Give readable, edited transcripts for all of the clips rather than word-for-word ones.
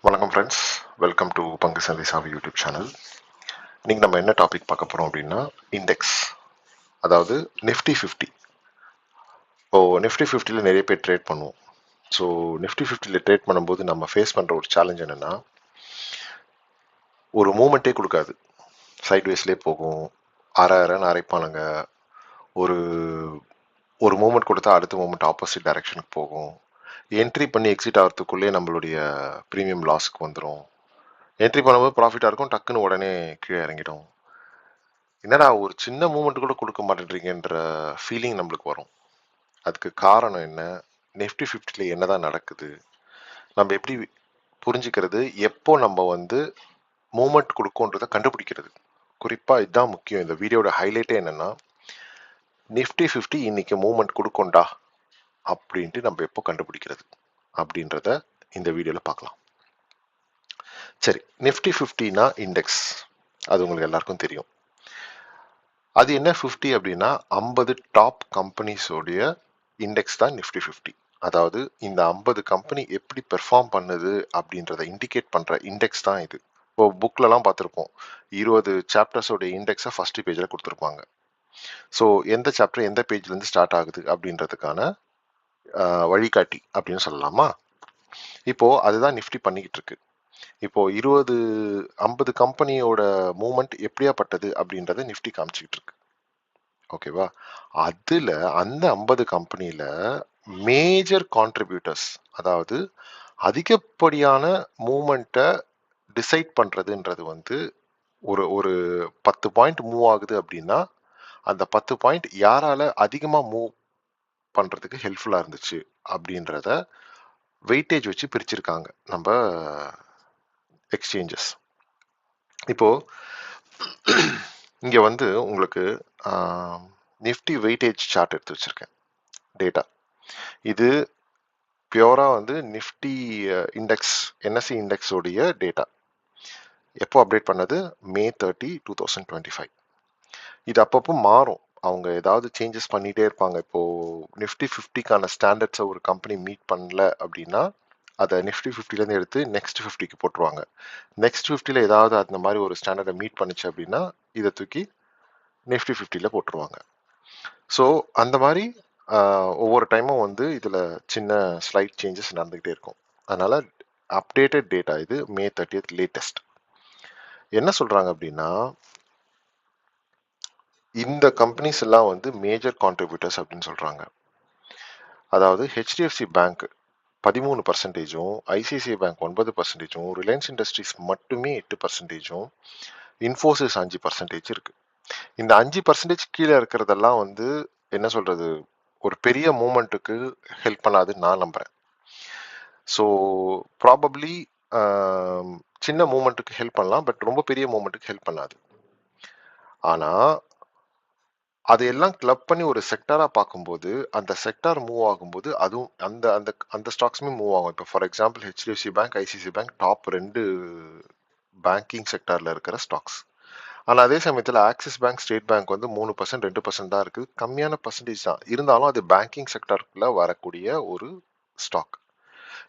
வணக்கம் friends, welcome to பங்கு சந்தை சாவி யூடியூப் சேனல். இன்னைக்கு நம்ம என்ன டாபிக் பார்க்க போகிறோம் அப்படின்னா இண்டெக்ஸ், அதாவது நிஃப்டி 50. நிஃப்டி 50ல நிறைய பேர் ட்ரேட் பண்ணுவோம். ஸோ நிஃப்டி 50ல ட்ரேட் பண்ணும்போது நம்ம ஃபேஸ் பண்ணுற ஒரு சேலஞ்ச் என்னென்னா, ஒரு மூமெண்ட்டே கொடுக்காது, சைட்வேஸ்லேயே போகும், அரைன்னு அரைப்பானுங்க. ஒரு ஒரு மூமெண்ட் கொடுத்தா அடுத்த மூமெண்ட் ஆப்போசிட் டைரக்ஷனுக்கு போகும். என்ட்ரி பண்ணி எக்ஸிட் ஆகிறதுக்குள்ளே நம்மளுடைய ப்ரீமியம் லாஸுக்கு வந்துடும். என்ட்ரி பண்ணும்போது ப்ராஃபிட்டாக இருக்கும், டக்குன்னு உடனே கீழே இறங்கிடும். என்னடா ஒரு சின்ன மூமெண்ட் கூட கொடுக்க மாட்டேன்றீங்கன்ற ஃபீலிங் நம்மளுக்கு வரும். அதுக்கு காரணம் என்ன, நிஃப்டி 50ல என்னதான் நடக்குது, நம்ம எப்படி புரிஞ்சுக்கிறது, எப்போ நம்ம மூமெண்ட் கொடுக்கும்ன்றதை கண்டுபிடிக்கிறது. குறிப்பாக இதுதான் முக்கியம். இந்த வீடியோட ஹைலைட்டே என்னன்னா, நிஃப்டி 50 இன்னைக்கு மூமெண்ட் கொடுக்கும்டா அப்படின்ட்டு நம்ம எப்போ கண்டுபிடிக்கிறது அப்படின்றத இந்த வீடியோவில் பார்க்கலாம். சரி, நிஃப்டி 50னா இண்டெக்ஸ், அது உங்களுக்கு எல்லாருக்கும் தெரியும். அது என்ன 50 அப்படின்னா 50 டாப் கம்பெனிஸோடைய இண்டெக்ஸ் தான் நிஃப்டி 50. அதாவது இந்த 50 கம்பெனி எப்படி பெர்ஃபார்ம் பண்ணுது அப்படின்றத இண்டிகேட் பண்ற இண்டெக்ஸ் தான் இது. இப்போ புக்லலாம் பார்த்துருப்போம், 20 சாப்டர்ஸோட இண்டெக்ஸை ஃபர்ஸ்ட் பேஜில் கொடுத்துருப்பாங்க. ஸோ எந்த சாப்டர் எந்த பேஜ்லேருந்து ஸ்டார்ட் ஆகுது அப்படின்றதுக்கான வழிகாட்டி அப்படின்னு சொல்லலாமா. இப்போ அதுதான் நிஃப்டி பண்ணிக்கிட்டு இருக்கு. இப்போ 50 கம்பெனியோட மூவ்மெண்ட் எப்படியாப்பட்டது அப்படின்றத நிஃப்டி காமிச்சிக்கிட்டு இருக்கு. ஓகேவா? அதுல அந்த 50 கம்பெனில மேஜர் கான்ட்ரிபியூட்டர்ஸ், அதாவது அதிகப்படியான மூவ்மெண்ட்டை டிசைட் பண்றதுன்றது ஒரு ஒரு 10 பாயிண்ட் மூவ் ஆகுது அப்படின்னா அந்த 10 பாயிண்ட் யாரால அதிகமா மூவ் பண்றதுக்கு ஹெல்ப்ஃபுல்லா இருந்துச்சு அப்படின்றத வெயிட்டேஜ் வச்சு பிரிச்சிருக்காங்க நம்ம எக்ஸ்சேஞ்சஸ். இப்போ இங்க உங்களுக்கு நிஃப்டி வெயிட்டேஜ் சார்ட் எடுத்து வச்சிருக்கேன், டேட்டா. இது பியூரா நிஃப்டி இண்டெக்ஸ், என்எஸ்சி இண்டெக்ஸோடைய டேட்டா. எப்போ அப்டேட் பண்ணது? மே 30, 2025. இது அப்பப்போ மாறும், அவங்க ஏதாவது சேஞ்சஸ் பண்ணிட்டே இருப்பாங்க. இப்போ நிஃப்டி 50க்கான ஸ்டாண்டர்ட்ஸை ஒரு கம்பெனி மீட் பண்ணல அப்படின்னா அதை நிஃப்டி 50லேருந்து எடுத்து நெக்ஸ்ட் 50க்கு போட்டுருவாங்க. நெக்ஸ்ட் 50ல ஏதாவது அந்த மாதிரி ஒரு ஸ்டாண்டர்டை மீட் பண்ணுச்சு அப்படின்னா இதை தூக்கி நிஃப்டி 50ல போட்டுருவாங்க. ஸோ அந்த மாதிரி ஒவ்வொரு டைமும் இதில் சின்ன ஸ்லைட் சேஞ்சஸ் நடந்துக்கிட்டே இருக்கும். அதனால அப்டேட்டட் டேட்டா இது, மே 30th லேட்டஸ்ட். என்ன சொல்றாங்க அப்படின்னா, இந்த கம்பெனிஸ் எல்லாம் மேஜர் கான்ட்ரிபியூட்டர்ஸ் அப்படின்னு சொல்றாங்க. அதாவது HDFC bank 13%, ICICI bank 9%, Reliance industries மட்டுமே 8%, இன்ஃபோசிஸ் 5% இருக்கு. இந்த 5% கீழே இருக்கிறதெல்லாம் என்ன சொல்றது, ஒரு பெரிய மூமெண்ட்டுக்கு ஹெல்ப் பண்ணாதுன்னு நான் நம்புறேன். ஸோ ப்ராபப்ளி சின்ன மூமெண்ட்டுக்கு ஹெல்ப் பண்ணலாம், பட் ரொம்ப பெரிய மூமெண்ட்டுக்கு ஹெல்ப் பண்ணாது. ஆனால் அதையெல்லாம் கிளப் பண்ணி ஒரு செக்டாராக பார்க்கும்போது அந்த செக்டார் மூவ் ஆகும்போது அதுவும் அந்த அந்த அந்த ஸ்டாக்ஸுமே மூவ் ஆகும். இப்போ for example HDFC bank, ICICI bank top 2 banking செக்டாரில் இருக்கிற ஸ்டாக்ஸ். ஆனால் அதே சமயத்தில் ஆக்சிஸ் பேங்க், ஸ்டேட் பேங்க் 3%, 2% தான் இருக்குது, கம்மியான பர்சன்டேஜ் தான். இருந்தாலும் அது பேங்கிங் செக்டாருக்குள்ள வரக்கூடிய ஒரு ஸ்டாக்.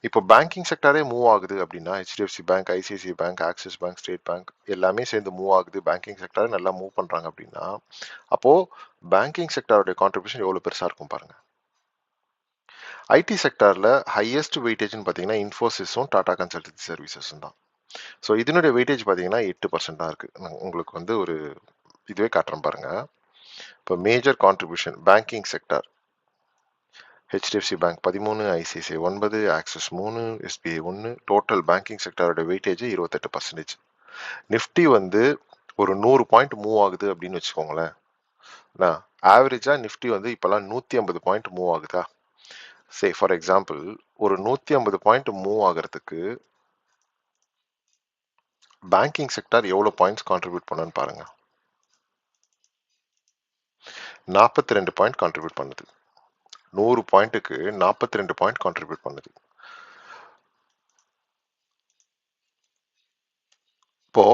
இப்போ பேங்கிங் செக்டாரே மூவ் ஆகுது அப்படின்னா HDFC bank, ICICI bank, axis bank, state bank எல்லாமே சேர்ந்து மூவ் ஆகுது, பேங்கிங் செக்டாரை நல்லா மூவ் பண்ணுறாங்க அப்படின்னா அப்போ பேங்கிங் செக்டாரோட கான்ட்ரிபியூஷன் எவ்வளோ பெருசாக இருக்கும் பாருங்க. ஐடி செக்டாரில் ஹையஸ்ட் வெயிட்டேஜ்னு பார்த்தீங்கன்னா இன்ஃபோசிஸும் டாடா கன்சல்டன்சி சர்வீசஸும் தான். ஸோ இதனுடைய வெயிட்டேஜ் பார்த்தீங்கன்னா 8% தான் இருக்குது. உங்களுக்கு ஒரு இதுவே காட்டுறேன் பாருங்க. இப்போ major contribution banking sector, HDFC bank 13, ICICI 9, Axis 3, SBI 1, total banking செக்டாரோட வெயிட்டேஜ் 28%. நிஃப்டி ஒரு 100 பாயிண்ட் மூவ் ஆகுது அப்படின்னு வச்சுக்கோங்களேன். ஆவரேஜா நிஃப்டி இப்போல்லாம் 150 பாயிண்ட் மூவ் ஆகுதா? சே ஃபார் எக்ஸாம்பிள் ஒரு 150 பாயிண்ட் மூவ் ஆகிறதுக்கு பேங்கிங் செக்டார் எவ்வளோ பாயிண்ட்ஸ் கான்ட்ரிபியூட் பண்ணுன்னு பாருங்க. 42 பாயிண்ட் கான்ட்ரிபியூட் பண்ணுது. 100 பாயிண்ட்டுக்கு 42 பாயிண்ட் கான்ட்ரிபியூட் பண்ணுது. இப்போ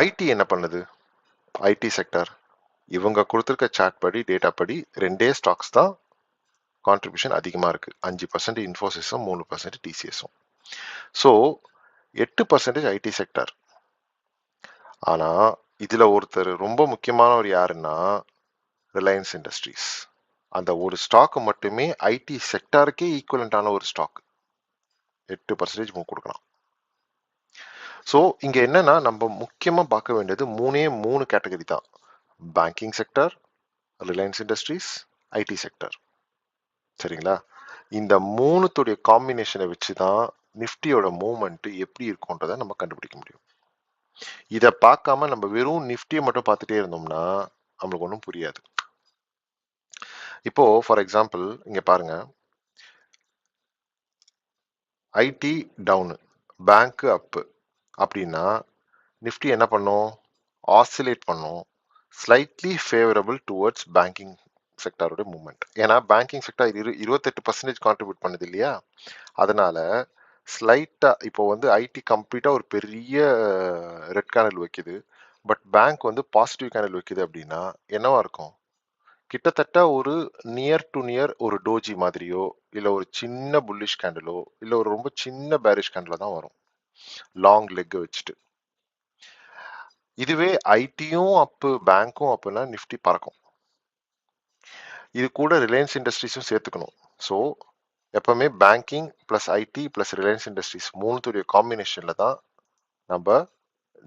ஐடி என்ன பண்ணுது? ஐடி செக்டார் இவங்க கொடுத்துருக்க சார்ட் படி, டேட்டா படி 2 ஸ்டாக்ஸ் தான் கான்ட்ரிபியூஷன் அதிகமாக இருக்குது. 5% இன்ஃபோசிஸும் 3% டிசிஎஸும். So 8% IT sector. ஆனா இதுல ஒருத்தர் ரொம்ப முக்கியமானவர் யாருன்னா ரிலையன்ஸ் இண்டஸ்ட்ரீஸ். அந்த ஒரு ஸ்டாக் மட்டுமே ஐடி செக்டாருக்கே ஈக்குவலண்டான ஒரு ஸ்டாக். 8% மூவ் கொடுக்கலாம். ஸோ இங்க என்னன்னா நம்ம முக்கியமா பார்க்க வேண்டியது 3 கேட்டகரி தான். Banking sector, Reliance industries, IT sector. சரிங்களா? இந்த 3த்துடைய காம்பினேஷனை வச்சு தான் நிஃப்டியோட மூவ்மெண்ட் எப்படி இருக்கும்ன்றதை நம்ம கண்டுபிடிக்க முடியும். இதை பார்க்காம நம்ம வெறும் நிஃப்டியை மட்டும் பார்த்துட்டே இருந்தோம்னா நம்மளுக்கு ஒன்றும் புரியாது. இப்போ ஃபார் எக்ஸாம்பிள் இங்க பாருங்க, ஐடி டவுனு, பேங்க் அப்பு அப்படின்னா நிஃப்டி என்ன பண்ணும்? ஆசிலேட் பண்ணும். ஸ்லைட்லி ஃபேவரபிள் டுவர்ட்ஸ் பேங்கிங் செக்டாரோட மூவ்மெண்ட். ஏன்னா பேங்கிங் செக்டார் 28% கான்ட்ரிபியூட் பண்ணுது இல்லையா? அதனால ஸ்லைட்டா இப்போ வந்து ஐடி கம்ப்ளீட்டா ஒரு பெரிய ரெட் கேண்டில் வைக்குது, பட் பேங்க் வந்து பாசிட்டிவ் கேண்டில் வைக்குது அப்படின்னா என்னவா இருக்கும்? கிட்டத்தட்ட ஒரு நியர் டு நியர் ஒரு டோஜி மாதிரியோ இல்ல ஒரு சின்ன புல்லிஷ் கேண்டிலோ இல்ல ஒரு ரொம்ப சின்ன பேரிஷ் கேண்டிலோ தான் வரும், லாங் லெக் வச்சுட்டு. இதுவே ஐடியும் அப்பு பேங்க்கும் அப்புனா நிஃப்டி பறக்கும். இது கூட ரிலையன்ஸ் இண்டஸ்ட்ரீஸும் சேர்த்துக்கணும். ஸோ எப்பவுமே banking plus IT plus Reliance Industries 3த்துடைய காம்பினேஷன்ல தான் நம்ம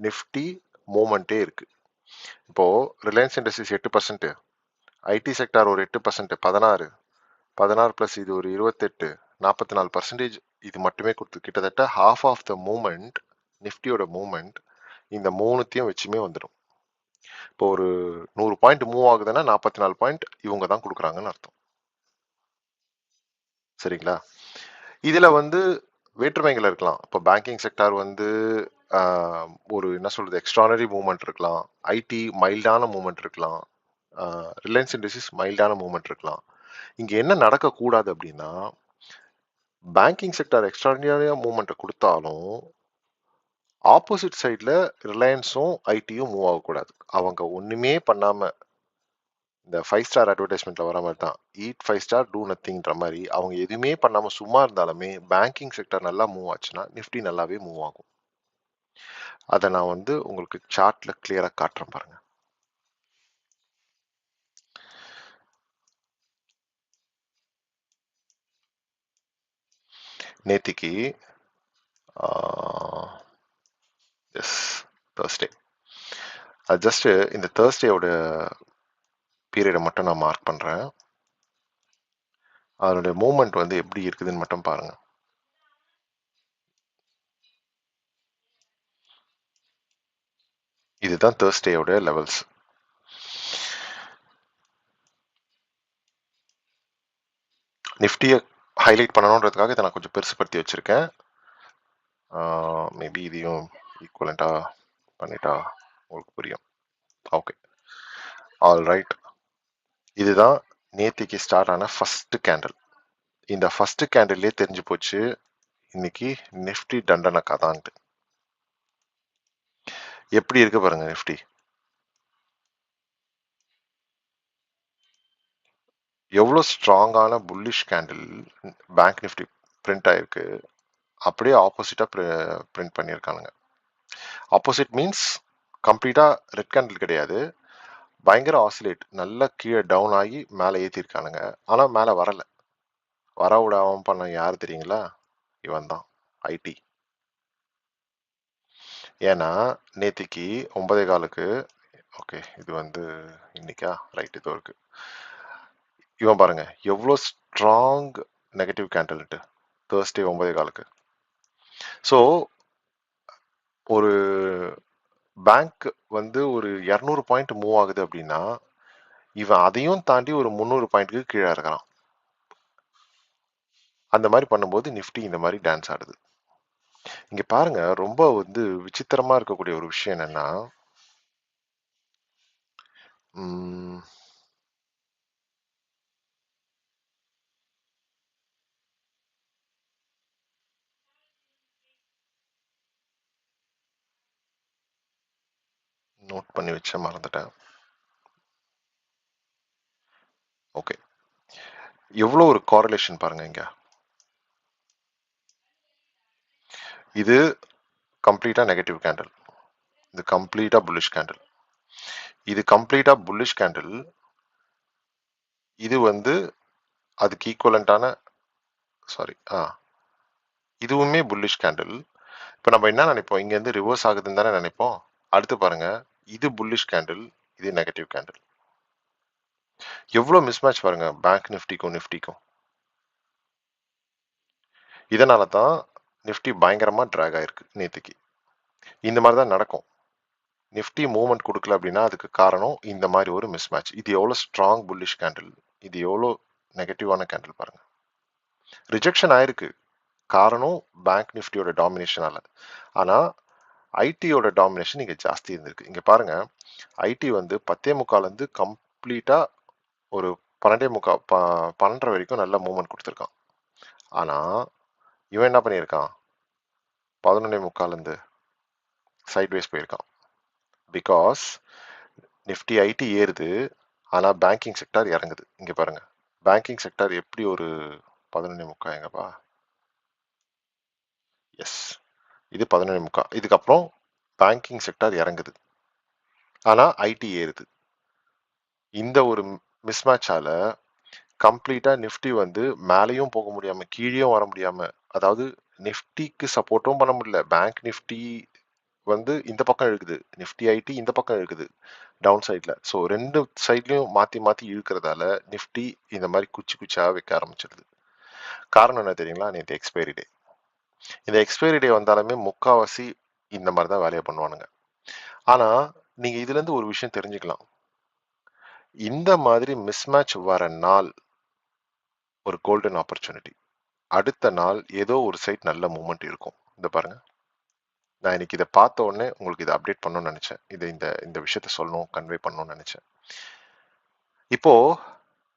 நிஃப்டி மூவ்மெண்ட்டே இருக்கு. இப்போ ரிலையன்ஸ் இண்டஸ்ட்ரீஸ் 8%, ஐடி செக்டார் ஒரு 8%, 16 பிளஸ் இது ஒரு 28, 44% இது மட்டுமே கொடுத்து கிட்டத்தட்ட ஹாஃப் ஆஃப் த மூவ்மெண்ட், நிஃப்டியோட மூவ்மெண்ட் இந்த 3த்தையும் வச்சுமே வந்துடும். இப்போ ஒரு 100 பாயிண்ட் மூவ் ஆகுதுன்னா 44 பாயிண்ட் இவங்க தான் கொடுக்குறாங்கன்னு அர்த்தம். சரிங்களா? இதுல வந்து வேற்றுமைகள் இருக்கலாம். இப்போ பேங்கிங் செக்டார் வந்து ஒரு என்ன சொல்றது எக்ஸ்ட்ரானரி மூவ்மெண்ட் இருக்கலாம், ஐடி மைல்டான மூவ்மெண்ட் இருக்கலாம், ரிலையன்ஸ் இண்டஸ்ட்ரீஸ் மைல்டான மூவ்மெண்ட் இருக்கலாம். இங்க என்ன நடக்கக்கூடாது அப்படின்னா பேங்கிங் செக்டார் எக்ஸ்ட்ரானரியான மூவ்மெண்ட்டை கொடுத்தாலும் ஆப்போசிட் சைடில் ரிலையன்ஸும் ஐடியும் மூவ் ஆகக்கூடாது. அவங்க ஒன்றுமே பண்ணாமல் இந்த 5 ஸ்டார் அட்வர்டைஸ்மெண்ட்டில் வர மாதிரி தான், ஈட் 5 ஸ்டார் டூ நத்திங்ன்ற மாதிரி அவங்க எதுவுமே பண்ணாமல் சும்மா இருந்தாலுமே பேங்கிங் செக்டர் நல்லா மூவ் ஆச்சுன்னா நிஃப்டி நல்லாவே மூவ் ஆகும். அதை நான் வந்து உங்களுக்கு சார்ட்டில் கிளியராக காட்டுறேன் பாருங்க. நேத்திக்கு எஸ் தேர்ஸ்டே, அது ஜஸ்ட் இந்த தேர்ஸ்டேயோட பீரியடை மட்டும் நான் மார்க் பண்ணுறேன். அதனுடைய மூவ்மெண்ட் வந்து எப்படி இருக்குதுன்னு மட்டும் பாருங்க. இதுதான் தேர்ஸ்டேயோட லெவல்ஸ். நிஃப்டியை ஹைலைட் பண்ணணுன்றதுக்காக இதை நான் கொஞ்சம் பெருசுப்படுத்தி வச்சிருக்கேன். மேபி இதையும் ஈக்குவலண்ட்டாக பண்ணிட்டா உங்களுக்கு புரியும். Okay, all right. இதுதான் நேத்திக்கு ஸ்டார்ட் ஆன ஃபர்ஸ்ட் கேண்டில். இந்த ஃபர்ஸ்ட் கேண்டில்லே தெரிஞ்சு போச்சு இன்னைக்கு நிஃப்டி தண்டனக்கா தான்ட்டு. எப்படி இருக்கு பாருங்க நிஃப்டி. எவ்வளோ ஸ்ட்ராங்கான bullish candle bank Nifty print ஆயிருக்கு, அப்படியே ஆப்போசிட்டா பிரிண்ட் பண்ணியிருக்கானுங்க. ஆப்போசிட் மீன்ஸ் கம்ப்ளீட்டா ரெட் கேண்டில் கிடையாது, பயங்கர ஆசிலேட், நல்லா கீழே டவுன் ஆகி மேலே ஏற்றிருக்கானுங்க. ஆனால் மேலே வரலை. வர விடாம பண்ண யார் தெரியுங்களா? இவன் தான், ஐடி. ஏன்னா நேத்திக்கு 9:15க்கு, ஓகே இது வந்து இன்னைக்கா, ரைட் இது இருக்கு. இவன் பாருங்க எவ்வளோ ஸ்ட்ராங் நெகட்டிவ் கேண்டல்ட்டு தேர்ஸ்டே 9:15க்கு. ஸோ ஒரு பேங்க் வந்து ஒரு 200 பாயிண்ட் மூவ் ஆகுது அப்படின்னா இவன் அதையும் தாண்டி ஒரு 300 பாயிண்ட்டுக்கு கீழே இருக்கிறான். அந்த மாதிரி பண்ணும்போது நிஃப்டி இந்த மாதிரி டான்ஸ் ஆடுது. இங்க பாருங்க, ரொம்ப வந்து விசித்திரமா இருக்கக்கூடிய ஒரு விஷயம் என்னன்னா, நோட் பண்ணி வச்ச மறந்துட்டேன். ஓகே, எவ்வளோ ஒரு காரலேஷன் பாருங்க இங்க. இது கம்ப்ளீட்டா நெகட்டிவ் கேண்டில். இது கம்ப்ளீட்டா புல்லிஷ் கேண்டில். இது கம்ப்ளீட்டா புல்லிஷ் கேண்டில். இது வந்து அதுக்கு ஈக்குவலண்டான சாரி இதுவுமே புல்லிஷ் கேண்டில். இப்போ நம்ம என்ன நினைப்போம், இங்க இருந்து ரிவர்ஸ் ஆகுதுன்னு தானே நினைப்போம். அடுத்து பாருங்க, இது புல்லிஷ் கேண்டில், இது நெகட்டிவ் கேண்டில். எவ்வளோ மிஸ்மேட்ச் பாருங்க பேங்க் நிஃப்டிக்கும் நிஃப்டிக்கும். இதனால தான் நிஃப்டி பயங்கரமா டிராக் ஆயிருக்கு நேற்றுக்கு. இந்த மாதிரி தான் நடக்கும். நிஃப்டி மூவ்மெண்ட் கொடுக்கல அப்படின்னா அதுக்கு காரணம் இந்த மாதிரி ஒரு மிஸ்மேட்ச். இது எவ்வளோ ஸ்ட்ராங் புல்லிஷ் கேண்டில், இது எவ்வளோ நெகட்டிவான கேண்டில் பாருங்க. ரிஜெக்ஷன் ஆயிருக்கு, காரணம் பேங்க் நிஃப்டியோட டாமினேஷனால. ஆனால் ஐடியோட டாமினேஷன் இங்கே ஜாஸ்தி இருந்திருக்கு. இங்கே பாருங்க, ஐடி வந்து 10:45 கம்ப்ளீட்டாக ஒரு 12:30 வரைக்கும் நல்ல மூவ்மெண்ட் கொடுத்துருக்கான். ஆனால் இவன் என்ன பண்ணியிருக்கான், 11:45 சைட்வேஸ் போயிருக்கான். பிகாஸ் நிஃப்டி ஐடி ஏறுது, ஆனால் பேங்கிங் செக்டார் இறங்குது. இங்கே பாருங்க, பேங்கிங் செக்டார் எப்படி ஒரு 11:45 எங்கப்பா, எஸ், இது 11:45. இதுக்கப்புறம் பேங்கிங் செக்டார் இறங்குது, ஆனால் ஐடி ஏறுது. இந்த ஒரு மிஸ்மேட்சால கம்ப்ளீட்டா நிஃப்டி வந்து மேலேயும் போக முடியாம கீழேயும் வர முடியாம, அதாவது நிஃப்டிக்கு சப்போர்ட்டும் பண்ண முடியல. பேங்க் நிஃப்டி வந்து இந்த பக்கம் இழுக்குது, நிஃப்டி ஐடி இந்த பக்கம் இழுக்குது டவுன் சைட்ல. ஸோ ரெண்டு சைட்லயும் மாத்தி மாத்தி இழுக்கிறதால நிஃப்டி இந்த மாதிரி குச்சி குச்சியா வைக்க ஆரம்பிச்சிருது. காரணம் என்ன தெரியுங்களா, நேற்று எக்ஸ்பைரி டே. இந்த எக்ஸ்பைரி டே வந்தாலுமே முக்காவாசி இந்த மாதிரி தான் வேலையை பண்ணுவானுங்க. ஆனா நீங்க இதுல இருந்து ஒரு விஷயம் தெரிஞ்சுக்கலாம், இந்த மாதிரி மிஸ்மேட்ச் வர நாள் ஒரு கோல்டன் ஆப்பர்ச்சுனிட்டி. அடுத்த நாள் ஏதோ ஒரு சைட் நல்ல மூவ்மெண்ட் இருக்கும். இந்த பாருங்க, நான் இன்னைக்கு இதை பார்த்த உடனே உங்களுக்கு இதை அப்டேட் பண்ணணும்னு நினைச்சேன். இதை இந்த இந்த விஷயத்த சொல்லணும், கன்வே பண்ணணும்னு நினைச்சேன். இப்போ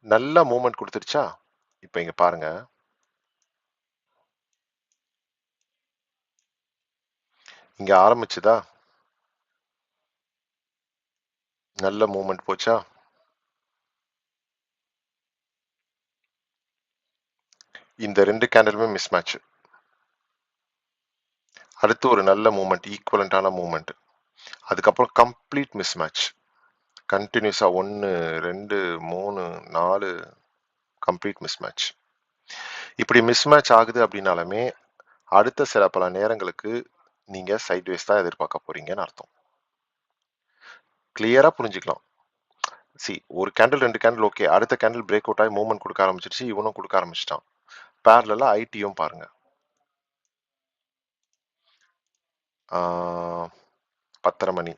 நல்ல மூவ்மெண்ட் கொடுத்துருச்சா. இப்போ இங்க பாருங்க, இங்க ஆரம்பிச்சுதா, நல்ல மூவ்மெண்ட் போச்சா. இந்த ரெண்டு கேண்டலுமே மிஸ் மேட்ச். அடுத்து ஒரு நல்ல மூவ்மெண்ட், ஈக்குவலண்டான மூவ்மெண்ட். அதுக்கப்புறம் கம்ப்ளீட் மிஸ் மேட்ச். கண்டினியூஸா 1 2 3 4 கம்ப்ளீட் மிஸ் மேட்ச். இப்படி மிஸ் மேட்ச் ஆகுது அப்படின்னாலுமே அடுத்த சில பல நேரங்களுக்கு நீங்க சைட்வேஸ் தான் எதிர்பார்க்க போறீங்கன்னு அர்த்தம். கிளியரா புரிஞ்சுக்கலாம். ஒரு கேண்டில் 2 கேண்டில் ஓகே, அடுத்த கேண்டில் பிரேக் அவுட் ஆகி மூவ்மெண்ட் கொடுக்க ஆரம்பிச்சிருச்சு, இவனும் கொடுக்க ஆரம்பிச்சிட்டான். பேரலா ஐடியும் பாருங்க, 10:30 மணி.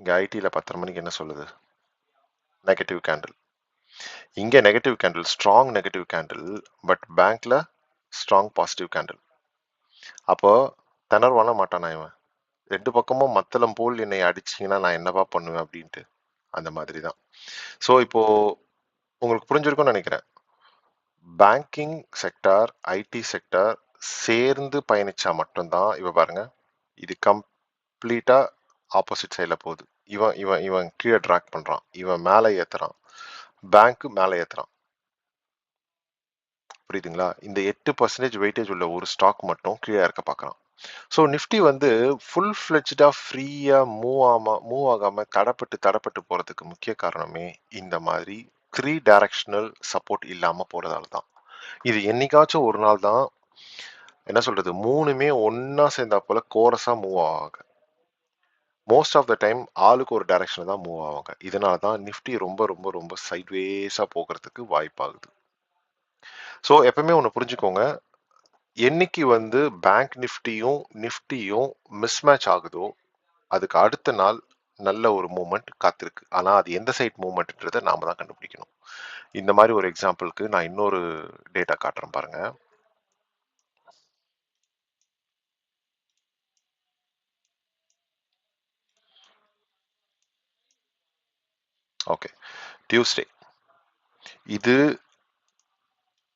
இங்க ஐடியில் 10:30 மணிக்கு என்ன சொல்லுது, நெகட்டிவ் கேண்டில். இங்க negative candle, strong negative candle, but பேங்க்ல ஸ்ட்ராங் பாசிட்டிவ் கேண்டில். அப்போ திணறுவான மாட்டானா இவன், ரெண்டு பக்கமும் மத்தளம் போல் என்னை அடிச்சீங்கன்னா நான் என்னவா பண்ணுவேன் அப்படின்ட்டு. அந்த மாதிரி தான். ஸோ இப்போ உங்களுக்கு புரிஞ்சிருக்கும்னு நினைக்கிறேன். பேங்கிங் செக்டார், ஐடி செக்டார் சேர்ந்து பயணிச்சா மட்டும்தான். இப்ப பாருங்க, இது கம்ப்ளீட்டா ஆப்போசிட் சைடில் போகுது. இவன் இவன் இவன் கீழே ட்ராக் பண்றான், இவன் மேலே ஏத்துறான், பேங்க் மேலே ஏத்துறான். புரியுதுங்களா. இந்த 8% வெயிட்டேஜ் உள்ள ஒரு ஸ்டாக் மட்டும் கீழே இறக்க பார்க்குறான். ஸோ நிஃப்டி வந்து ஃபுல் ஃப்ளெஜ்டா ஃப்ரீயா மூவ் ஆகாம தடப்பட்டு தடப்பட்டு போறதுக்கு முக்கிய காரணமே இந்த மாதிரி 3 டைரக்ஷனல் சப்போர்ட் இல்லாம போறதால தான். இது என்னைக்காச்சும் ஒரு நாள் தான், என்ன சொல்றது, மூணுமே ஒன்னா சேர்ந்தா போல கோரஸா மூவ் ஆவாங்க. மோஸ்ட் ஆஃப் த டைம் ஆளுக்கு ஒரு டைரக்ஷன் தான் மூவ் ஆவாங்க. இதனால தான் நிஃப்டி ரொம்ப ரொம்ப ரொம்ப சைட்வேஸா போகிறதுக்கு வாய்ப்பாகுது. ஸோ எப்பவுமே ஒன்று புரிஞ்சுக்கோங்க, என்னைக்கு வந்து பேங்க் நிஃப்டியும் நிஃப்டியும் மிஸ்மேட்ச் ஆகுதோ அதுக்கு அடுத்த நாள் நல்ல ஒரு மூவ்மெண்ட் காத்திருக்கு. ஆனா அது எந்த சைட் மூவ்மெண்ட்ன்றதை நாம தான் கண்டுபிடிக்கணும். இந்த மாதிரி ஒரு எக்ஸாம்பிளுக்கு நான் இன்னொரு டேட்டா காட்டுறேன் பாருங்க. Okay, Tuesday. இது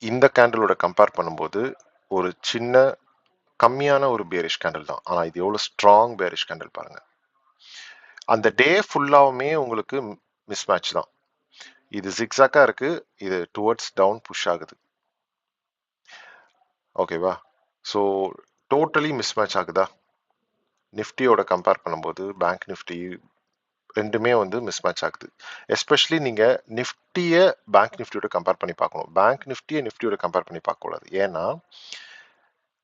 இந்த கேண்டலோட கம்பேர் பண்ணும்போது ஒரு சின்ன கம்மியான ஒரு பேரிஷ் கேண்டில் தான். ஆனா இது எவ்வளவு ஸ்ட்ராங் பேரிஷ் கேண்டில் பாருங்க. அந்த டே ஃபுல்லாவுமே உங்களுக்கு மிஸ் மேட்ச் தான். இது ஜிக்ஸாக்கா இருக்கு, இது டுவர்ட்ஸ் டவுன் புஷ் ஆகுது. ஓகேவா. ஸோ டோட்டலி மிஸ்மேட்ச் ஆகுதா? நிஃப்டியோட கம்பேர் பண்ணும்போது பேங்க் நிஃப்டி ரெண்டுமே வந்து மிஸ்மேட்ச் ஆகுது. எஸ்பெஷலி நீங்க நிஃப்டிய பேங்க் நிஃப்டியோட கம்பேர் பண்ணி பார்க்கணும். பேங்க் நிஃப்டிய நிஃப்டியோட கம்பேர் பண்ணி பார்க்கக்கூடாது. ஏன்னா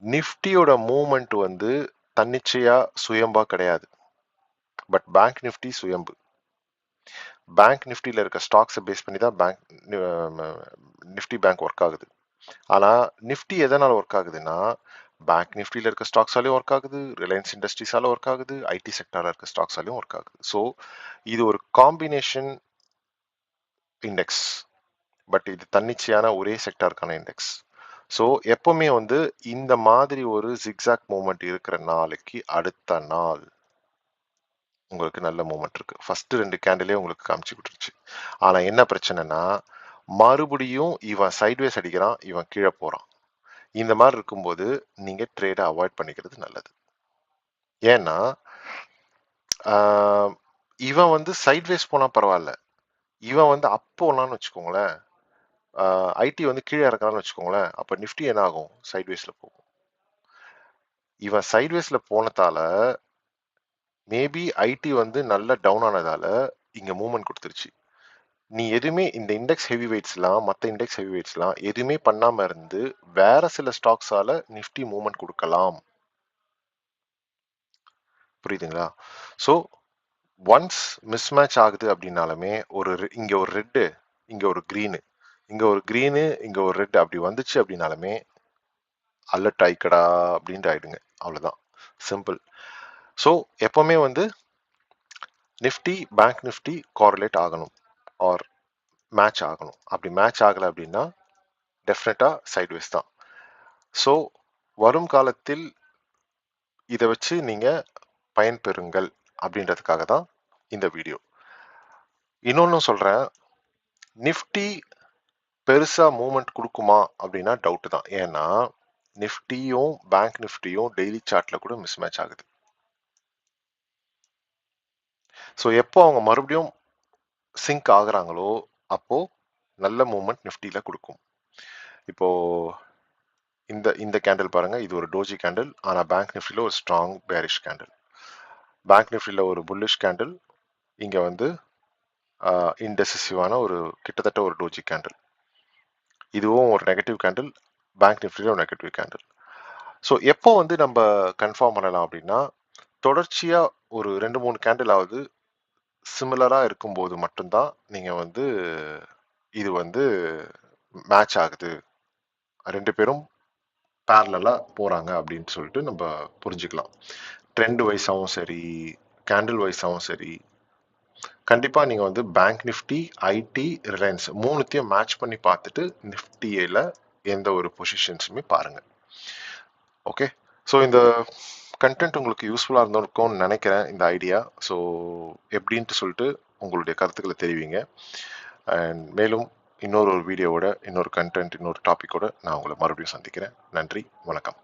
நிஃப்டியோட மூவ்மெண்ட் வந்து தன்னிச்சையா சுயம்பா கிடையாது. பட் பேங்க் நிஃப்டி சுயம்பு. பேங்க் நிஃப்டியில் இருக்க ஸ்டாக்ஸை பேஸ் பண்ணி தான் நிஃப்டி பேங்க் ஒர்க் ஆகுது. ஆனால் நிஃப்டி எதனால் ஒர்க் ஆகுதுன்னா பேங்க் நிஃப்டியில் இருக்க ஸ்டாக்ஸாலையும் ஒர்க் ஆகுது, ரிலையன்ஸ் இண்டஸ்ட்ரீஸால ஒர்க் ஆகுது, ஐடி செக்டாரில் இருக்க ஸ்டாக்ஸாலையும் ஒர்க் ஆகுது. ஸோ இது ஒரு காம்பினேஷன் இண்டெக்ஸ். பட் இது தன்னிச்சையான ஒரே செக்டாருக்கான இண்டெக்ஸ். ஸோ எப்பவுமே வந்து இந்த மாதிரி ஒரு ஜிக்ஸாக் மூமெண்ட் இருக்கிற நாளைக்கு அடுத்த நாள் உங்களுக்கு நல்ல மூமெண்ட் இருக்கு. ஃபர்ஸ்ட் 2 கேண்டிலே உங்களுக்கு காமிச்சு விட்டுருச்சு. ஆனா என்ன பிரச்சனைனா மறுபடியும் இவன் சைட்வேஸ் அடிக்கிறான், இவன் கீழே போறான். இந்த மாதிரி இருக்கும்போது நீங்க ட்ரேடை அவாய்ட் பண்ணிக்கிறது நல்லது. ஏன்னா இவன் வந்து சைட்வேஸ் போனா பரவாயில்ல, இவன் வந்து அப் போனான்னு வச்சுக்கோங்களேன், ஐடி வந்து கீழே இறக்குறான்னு வச்சுக்கோங்களேன், அப்ப நிஃப்டி என்ன ஆகும்? சைட்வேஸ்ல போகும். இவன் சைட்வேஸ்ல போனதால மேபி ஐடி வந்து நல்ல டவுன் ஆனதால இங்க மூவ்மெண்ட் கொடுத்துருச்சு. நீ எதுவுமே இந்த இண்டெக்ஸ் ஹெவி வெயிட்ஸ்லாம், மற்ற இண்டெக்ஸ் ஹெவி வெயிட்ஸ்லாம் எதுவுமே பண்ணாம இருந்து வேற சில ஸ்டாக்ஸால நிஃப்டி மூவ்மெண்ட் கொடுக்கலாம். புரியுதுங்களா? ஸோ ஒன்ஸ் மிஸ்மேட்ச் ஆகுது அப்படின்னாலுமே இங்க ஒரு ரெட்டு, இங்க ஒரு கிரீனு, இங்க ஒரு கிரீனு, இங்க ஒரு ரெட் அப்படி வந்துச்சு அப்படின்னாலுமே அலர்ட் ஆயிக்கடா அப்படின்ட்டு ஆயிடுங்க. அவ்வளவுதான், சிம்பிள். ஸோ எப்பவுமே வந்து நிஃப்டி பேங்க் நிஃப்டி கார்லேட் ஆகணும் ஆர் மேட்ச் ஆகணும். அப்படி மேட்ச் ஆகலை அப்படின்னா டெஃபினட்டா சைட்வேஸ் தான். ஸோ வரும் காலத்தில் இதை வச்சு நீங்க பயன்பெறுங்கள் அப்படின்றதுக்காக தான் இந்த வீடியோ. இன்னொன்னு சொல்றேன், நிஃப்டி பெருசா மூவ்மெண்ட் கொடுக்குமா அப்படின்னா டவுட் தான். ஏன்னா நிஃப்டியும் பேங்க் நிஃப்டியும் டெய்லி சார்ட்ல கூட மிஸ் மேட்ச் ஆகுது. ஸோ எப்போ அவங்க மறுபடியும் சிங்க் ஆகுறாங்களோ அப்போ நல்ல மூவ்மெண்ட் நிஃப்டியில கொடுக்கும். இப்போ இந்த இந்த கேண்டில் பாருங்க, இது ஒரு டோஜி கேண்டில். ஆனா பேங்க் நிஃப்டியில ஒரு ஸ்ட்ராங் பேரிஷ் கேண்டில். பேங்க் நிஃப்டியில ஒரு புல்லிஷ் கேண்டில், இங்க வந்து இன்டெசிசிவான ஒரு கிட்டத்தட்ட ஒரு டோஜி கேண்டில். இதுவும் ஒரு நெகட்டிவ் கேண்டில், பேங்க் நிஃப்டியில ஒரு நெகட்டிவ் கேண்டில். ஸோ எப்போ வந்து நம்ம கன்ஃபார்ம் பண்ணலாம் அப்படின்னா தொடர்ச்சியா ஒரு 2-3 கேண்டில் ஆகுது சிமிலரா இருக்கும்போது மட்டும்தான் நீங்க வந்து இது வந்து மேட்ச் ஆகுது, 2 பேரும் பேரலா போறாங்க அப்படின்னு சொல்லிட்டு நம்ம புரிஞ்சுக்கலாம். ட்ரெண்ட் வைஸாவும் சரி, கேண்டில் வைஸாவும் சரி, கண்டிப்பா நீங்க வந்து பேங்க் நிஃப்டி, ஐடி, ரிலையன்ஸ் மூணுத்தையும் மேட்ச் பண்ணி பார்த்துட்டு நிஃப்டியில எந்த ஒரு பொசிஷன்ஸுமே பாருங்க. ஓகே, ஸோ இந்த கண்டென்ட் உங்களுக்கு யூஸ்ஃபுல்லாக இருந்திருக்கும்னு நினைக்கிறேன், இந்த ஐடியா. ஸோ எப்படின்ட்டு சொல்லிட்டு உங்களுடைய கருத்துக்களை தெரிவிங்க. அண்ட் மேலும் இன்னொரு வீடியோவோட, இன்னொரு கண்டென்ட், இன்னொரு டாப்பிக்கோட நான் உங்களை மறுபடியும் சந்திக்கிறேன். நன்றி, வணக்கம்.